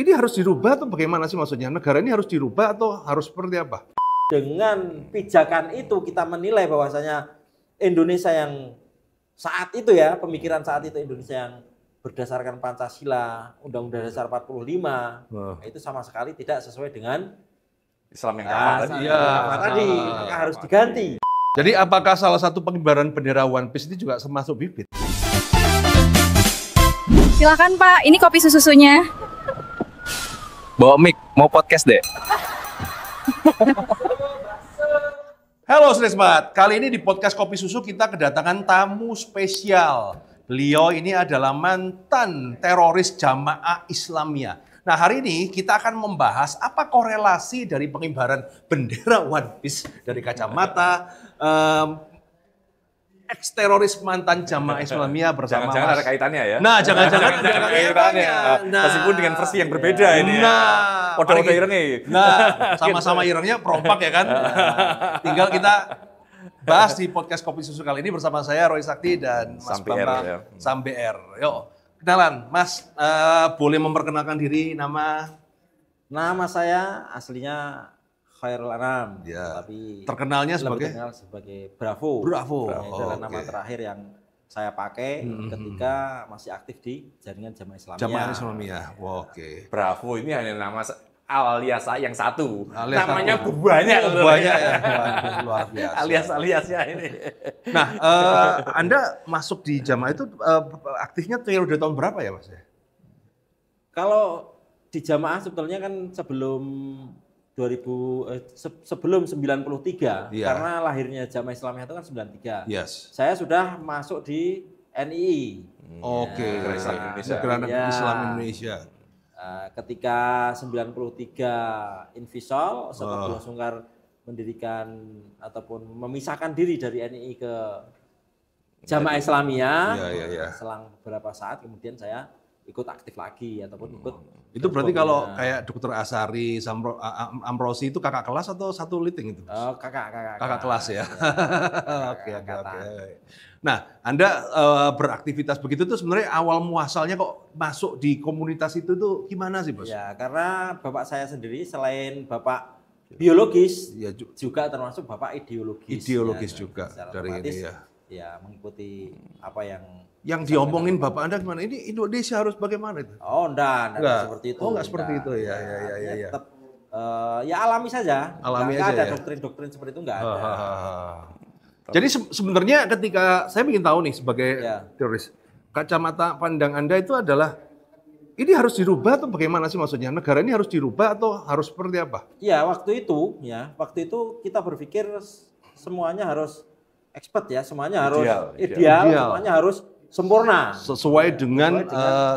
Ini harus dirubah atau bagaimana sih maksudnya? Negara ini harus dirubah atau harus seperti apa? Dengan pijakan itu kita menilai bahwasanya Indonesia yang saat itu ya, pemikiran saat itu Indonesia yang berdasarkan Pancasila, Undang-Undang Dasar 45, itu sama sekali tidak sesuai dengan Islam yang tadi. Tadi, maka harus diganti. Jadi apakah salah satu pengibaran bendera One Piece itu juga termasuk bibit? Silakan Pak, ini kopi susunya. Bawa mic, mau podcast deh. Halo Sresmat, kali ini di podcast Kopi Susu kita kedatangan tamu spesial. Beliau ini adalah mantan teroris Jamaah Islamiyah. Nah hari ini kita akan membahas apa korelasi dari pengibaran bendera One Piece dari kacamata ex-teroris mantan Jamaah Islamiyah bersama Jangan-jangan ada kaitannya ya? Nah jangan-jangan ada kaitannya. Nah, meskipun dengan versi yang berbeda ini ya. Podo-podo irengnya. Nah, sama-sama irengnya perompak ya kan. Tinggal kita bahas di podcast Kopi Susu kali ini bersama saya Roy Sakti dan Mas Bambang Sam BR. Yuk, kenalan Mas, boleh memperkenalkan diri, nama? Nama saya aslinya Khairul Anam, Ya. tapi Terkenalnya lebih sebagai terkenal sebagai Bravo. Bravo. Ini adalah nama terakhir yang saya pakai ketika masih aktif di jaringan Jamaah Islamiyah. Jamaah Islamiyah. Oke. Bravo ini hanya nama alias yang satu. Alias namanya satu. banyak. Banyak ya. Waduh, luar biasa. Alias-aliasnya ini. Nah, Anda masuk di Jamaah itu aktifnya periode tahun berapa ya Mas? Kalau di Jamaah sebetulnya kan sebelum 93, Iya. karena lahirnya Jamaah Islamiyah itu kan 93. Yes. Saya sudah masuk di NII. Oke. Islam Indonesia. Negara Ya. Islam Indonesia. Ketika 93 Invisol, Sobat Buah Sungkar mendirikan ataupun memisahkan diri dari NII ke Jamaah Islamiyah. Iya. Selang beberapa saat kemudian saya ikut aktif lagi ataupun ikut. Itu berarti kalau kayak Dokter Asari, Amrosi itu kakak kelas atau satu liting itu? Kakak Kelas ya. Iya. Oke. Nah, Anda beraktivitas begitu tuh sebenarnya awal muasalnya kok masuk di komunitas itu tuh gimana sih, Bos? Ya, karena bapak saya sendiri selain bapak biologis, Ya, juga termasuk bapak ideologis. ideologis Ya, juga secara dari otomatis, ini ya. Ya, mengikuti apa yang Yang diomongin Bapak Anda gimana? Ini Indonesia harus bagaimana itu? Oh, enggak seperti itu. Oh, enggak seperti itu ya. Tetap ya alami saja. Alami Enggak aja ada ya? doktrin-doktrin seperti itu enggak ada. Jadi sebenarnya ketika saya ingin tahu nih sebagai Ya. teroris, kacamata pandang Anda itu adalah ini harus dirubah atau bagaimana sih maksudnya? Negara ini harus dirubah atau harus seperti apa? Ya, waktu itu kita berpikir semuanya harus expert ya, semuanya harus ideal. Semuanya harus sempurna. Sesuai dengan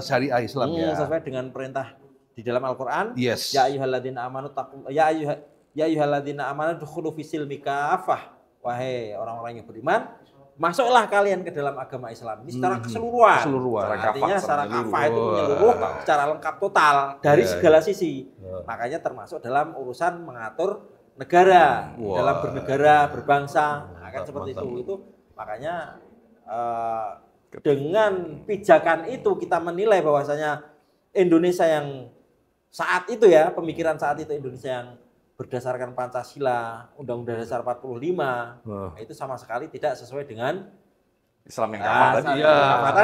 syariah Islam ya. Sesuai dengan perintah di dalam Al-Qur'an. Yes. Ya ayyuhalladzina amanu dukhulu fisilmi kafah. Wahai orang-orang yang beriman, masuklah kalian ke dalam agama Islam ini secara keseluruhan. Artinya secara kafah itu menyeluruh, secara lengkap total dari segala sisi. Makanya termasuk dalam urusan mengatur negara, dalam bernegara, berbangsa, akan seperti itu. Itu makanya dengan pijakan itu kita menilai bahwasanya Indonesia yang saat itu ya, pemikiran saat itu Indonesia yang berdasarkan Pancasila, Undang-Undang Dasar 45, itu sama sekali tidak sesuai dengan Islam yang tadi, maka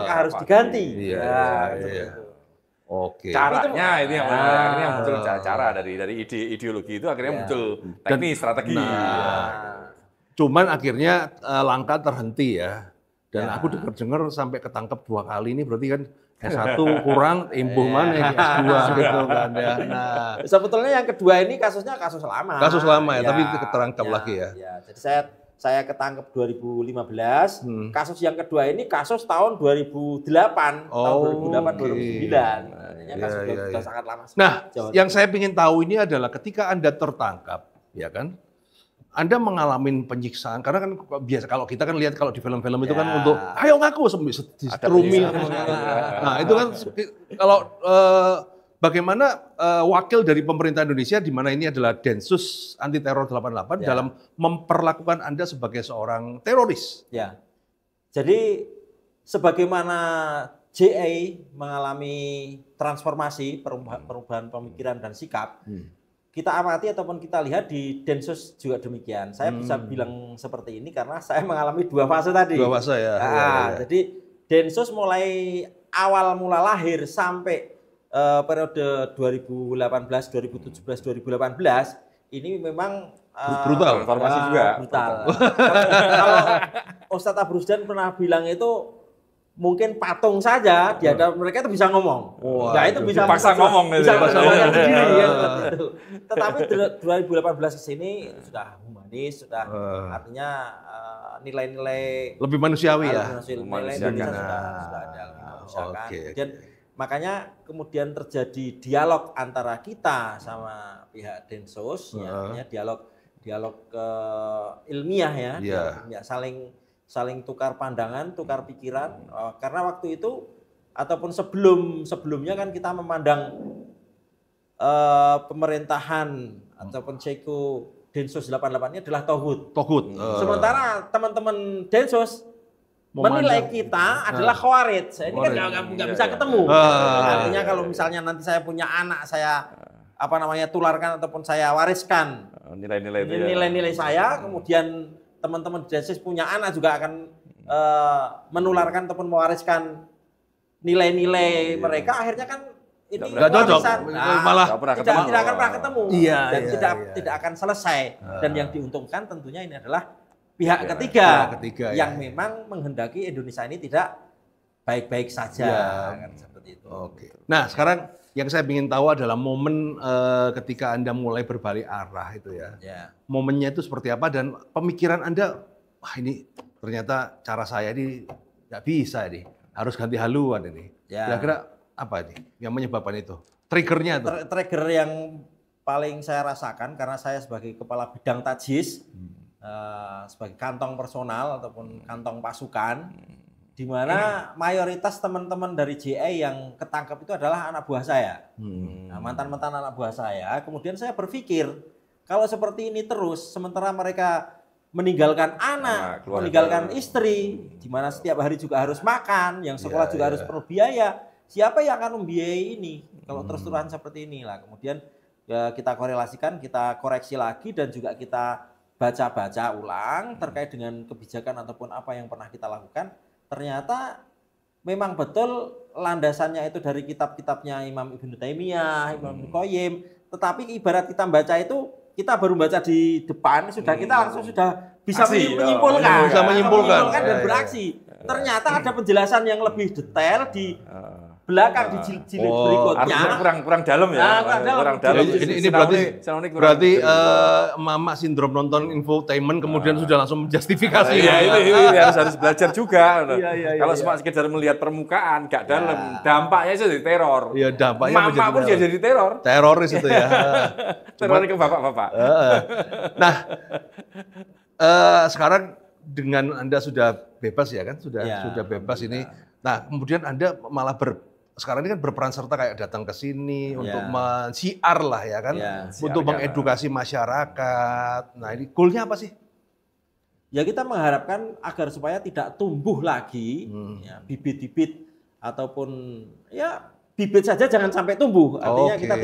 harus diganti. Iya. Oke. Caranya ini yang muncul cara dari ideologi itu akhirnya muncul teknis, strategi. Cuman akhirnya langkah terhenti ya. Dan aku dengar sampai ketangkep 2 kali ini berarti kan S1 kurang, imbuh mana yang S2 gitu kan ya. Nah, sebetulnya yang kedua ini kasusnya kasus lama. Kasus lama ya, tapi terangkap lagi ya. Jadi saya ketangkep 2015. Kasus yang kedua ini kasus tahun 2008, tahun 2008 2009. Artinya kasus sudah sangat lama. Nah, yang saya ingin tahu ini adalah ketika Anda tertangkap, ya kan? Anda mengalami penyiksaan karena kan biasa kalau kita kan lihat kalau di film-film itu kan untuk ayo ngaku distrumi. Nah, itu kan kalau bagaimana wakil dari pemerintah Indonesia di mana ini adalah Densus Anti Teror 88 dalam memperlakukan Anda sebagai seorang teroris. Ya. Jadi sebagaimana JA mengalami transformasi, perubahan pemikiran dan sikap. Kita amati ataupun kita lihat di Densus juga demikian. Saya bisa bilang seperti ini karena saya mengalami 2 fase tadi. 2 fase ya. Jadi Densus mulai awal mula lahir sampai periode 2018, 2017, 2018 ini memang brutal. Transformasi juga. Brutal. Kalau Ustadz Abrusdan pernah bilang itu mungkin patung saja di hadapan mereka itu bisa ngomong. Wah, itu bisa paksa ngomong bisa gitu. ngomong sendiri ya. Tetapi 2018 ke sini sudah humanis, sudah artinya nilai-nilai lebih manusiawi ya. Nilai Indonesia sudah ada lebih manusiakan. Kemudian makanya kemudian terjadi dialog antara kita sama pihak Densus, ya, dialog ilmiah ya, ya saling tukar pandangan, tukar pikiran. Karena waktu itu ataupun sebelumnya kan kita memandang pemerintahan ataupun Ceko Densus 88 ini adalah tohut. Sementara teman-teman Densus menilai kita adalah khawarij. Ini kan nggak bisa ketemu. Artinya kalau misalnya nanti saya punya anak, saya tularkan ataupun saya wariskan nilai-nilai saya, kemudian teman-teman Densus punya anak juga akan menularkan ataupun mewariskan nilai-nilai mereka, akhirnya kan ini nggak cocok, malah tidak akan pernah ketemu dan tidak akan selesai. Dan yang diuntungkan tentunya ini adalah pihak ketiga yang memang menghendaki Indonesia ini tidak baik-baik saja. Kan seperti itu. Oke. Nah sekarang yang saya ingin tahu adalah momen ketika Anda mulai berbalik arah itu ya. Momennya itu seperti apa dan pemikiran Anda, wah ini ternyata cara saya ini nggak bisa nih, harus ganti haluan ini. Kira-kira apa ini yang menyebabkan itu? Triggernya itu? Trigger yang paling saya rasakan karena saya sebagai kepala bidang tajis, sebagai kantong personal ataupun kantong pasukan, di mana mayoritas teman-teman dari JA yang ketangkep itu adalah anak buah saya, mantan-mantan anak buah saya. Kemudian saya berpikir kalau seperti ini terus, sementara mereka meninggalkan anak, meninggalkan istri, di mana setiap hari juga harus makan, yang sekolah juga harus penuh biaya. Siapa yang akan membiayai ini kalau terus-terusan seperti inilah? Kemudian ya kita korelasikan, kita koreksi lagi dan juga kita baca-baca ulang terkait dengan kebijakan ataupun apa yang pernah kita lakukan. Ternyata memang betul landasannya itu dari kitab-kitabnya Imam Ibnu Taimiyah, Imam Ibnu Qayyim. Tetapi ibarat kita baca itu, kita baru baca di depan, kita langsung sudah bisa menyimpulkan dan beraksi. Ternyata ada penjelasan yang lebih detail di belakang di jilid berikutnya. Kurang dalam ya. Kurang dalam. Ini berarti mama sindrom nonton infotainment kemudian sudah langsung menjustifikasi. Ini harus belajar juga. Kalau cuma sekedar melihat permukaan, nggak dalam, dampaknya itu jadi teror. Iya, dampaknya mama pun jadi teror. Teroris itu ya. Teror ke bapak-bapak. Nah, sekarang dengan Anda sudah bebas ya kan, sudah bebas ini. Nah, kemudian Anda malah sekarang ini kan berperan serta kayak datang ke sini untuk mensiar lah ya kan, untuk mengedukasi masyarakat. Nah, ini goalnya apa sih? Ya kita mengharapkan agar supaya tidak tumbuh lagi bibit-bibit ataupun ya bibit saja jangan sampai tumbuh. Artinya kita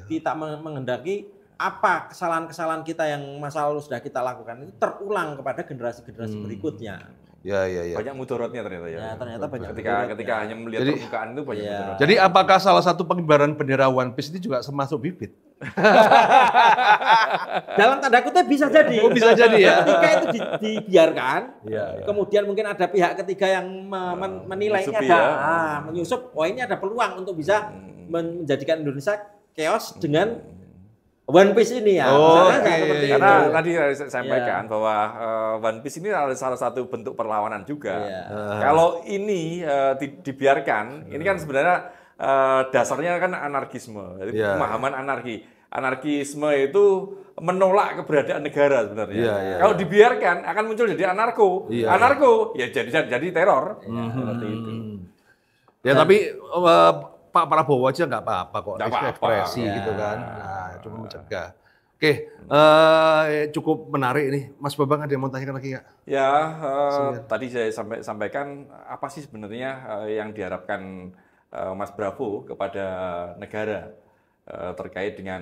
tidak menghendaki apa kesalahan-kesalahan kita yang masa lalu sudah kita lakukan itu terulang kepada generasi-generasi berikutnya. Banyak mudorotnya ternyata ya. Ternyata banyak. Ketika hanya melihat permukaan itu banyak mudorot. Jadi apakah salah satu pengibaran bendera One Piece ini juga termasuk bibit? Dalam tanda kutip bisa jadi. Bisa jadi ya. Ketika itu dibiarkan, kemudian mungkin ada pihak ketiga yang menilai ini ada menyusup, ini ada peluang untuk bisa menjadikan Indonesia chaos dengan One Piece ini ya. Karena tadi saya sampaikan bahwa One Piece ini adalah salah satu bentuk perlawanan juga. Kalau ini dibiarkan, ini kan sebenarnya dasarnya kan anarkisme, jadi pemahaman anarki. Anarkisme itu menolak keberadaan negara sebenarnya. Kalau dibiarkan akan muncul jadi anarko. Anarko ya jadi teror. Seperti itu. Ya tapi Pak Prabowo aja nggak apa-apa kok, ekspresi gitu kan. Nah, cuma mencegah. Oke, cukup menarik nih. Mas Babang ada yang mau tanyakan lagi nggak? Ya, tadi saya sampaikan apa sih sebenarnya yang diharapkan Mas Bravo kepada negara terkait dengan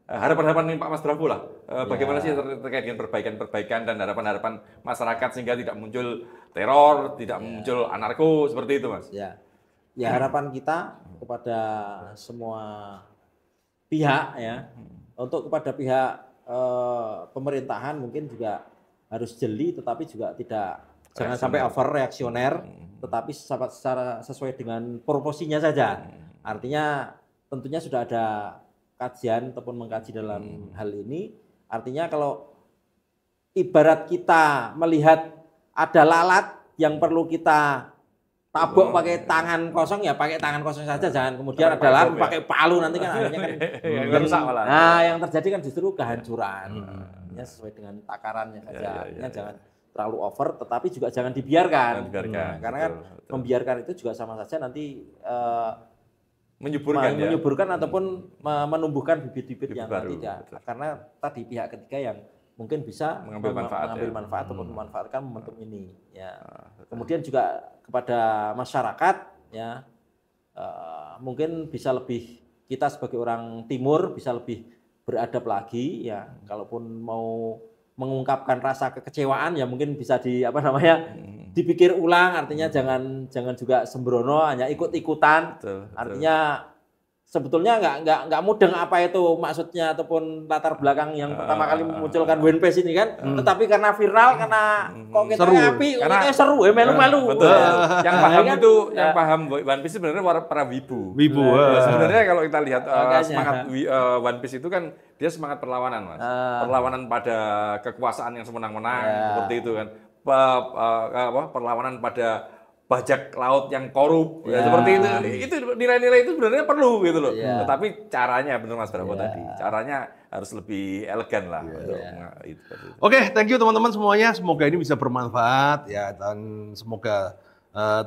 harapan-harapan Pak Mas Bravo lah. Bagaimana sih terkait dengan perbaikan-perbaikan dan harapan-harapan masyarakat sehingga tidak muncul teror, tidak muncul anarko seperti itu, Mas? Ya harapan kita kepada semua pihak ya. Untuk kepada pihak pemerintahan mungkin juga harus jeli, tetapi juga jangan sampai over reaksioner, tetapi secara sesuai dengan proporsinya saja. Artinya tentunya sudah ada kajian ataupun mengkaji dalam hal ini. Artinya kalau ibarat kita melihat ada lalat yang perlu kita tabok pakai tangan kosong, ya pakai tangan kosong saja, jangan kemudian ada lalat pakai palu, nanti kan akhirnya kan rusak malah. Nah, yang terjadi kan justru kehancuran. Ya sesuai dengan takarannya saja. Artinya jangan terlalu over, tetapi juga jangan dibiarkan. Karena kan membiarkan itu juga sama saja nanti menyuburkan ataupun menumbuhkan bibit-bibit yang tidak. Karena tadi pihak ketiga yang mungkin bisa mengambil manfaat ataupun memanfaatkan momentum ini. Ya. Kemudian juga kepada masyarakat, ya mungkin bisa lebih, kita sebagai orang timur bisa lebih beradab lagi, ya. Kalaupun mau mengungkapkan rasa kekecewaan, ya mungkin bisa dipikir ulang. Artinya jangan juga sembrono, hanya ikut-ikutan. Artinya sebetulnya nggak mudeng apa itu maksudnya ataupun latar belakang yang pertama kali memunculkan WNPS ini kan, tetapi karena viral, karena kok kita ngapi, seru, melu-melu. Betul. Yang paham itu, yang paham WNPS sebenarnya para wibu. Sebenarnya kalau kita lihat semangat WNPS itu kan dia semangat perlawanan, Mas. Perlawanan pada kekuasaan yang semenang-menang seperti itu kan. Perlawanan pada bajak laut yang korup, seperti itu nilai-nilai itu sebenarnya perlu gitu loh. Tetapi caranya, benar Mas Bravo tadi, caranya harus lebih elegan lah. Oke, thank you teman-teman semuanya. Semoga ini bisa bermanfaat ya, dan semoga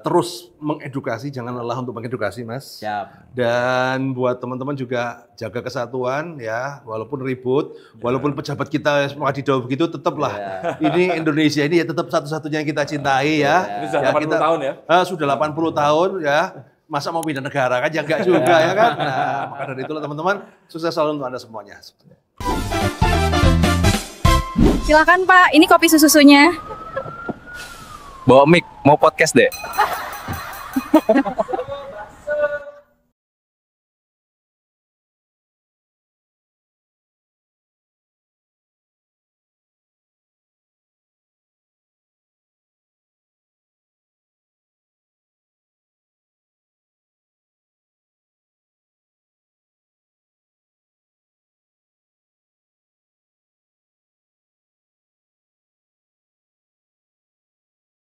terus mengedukasi, jangan lelah untuk mengedukasi, Mas. Siap. Dan buat teman-teman juga jaga kesatuan ya, walaupun ribut, walaupun pejabat kita adidau begitu, tetaplah ini Indonesia ini ya tetap satu-satunya yang kita cintai ya. Ini sudah 80 tahun ya? Sudah 80 tahun ya. Masa mau pindah negara kan? Ya enggak juga ya kan. Nah, maka dari itulah teman-teman, sukses selalu untuk Anda semuanya. Silakan Pak, ini kopi susunya. Bawa mic, mau podcast deh.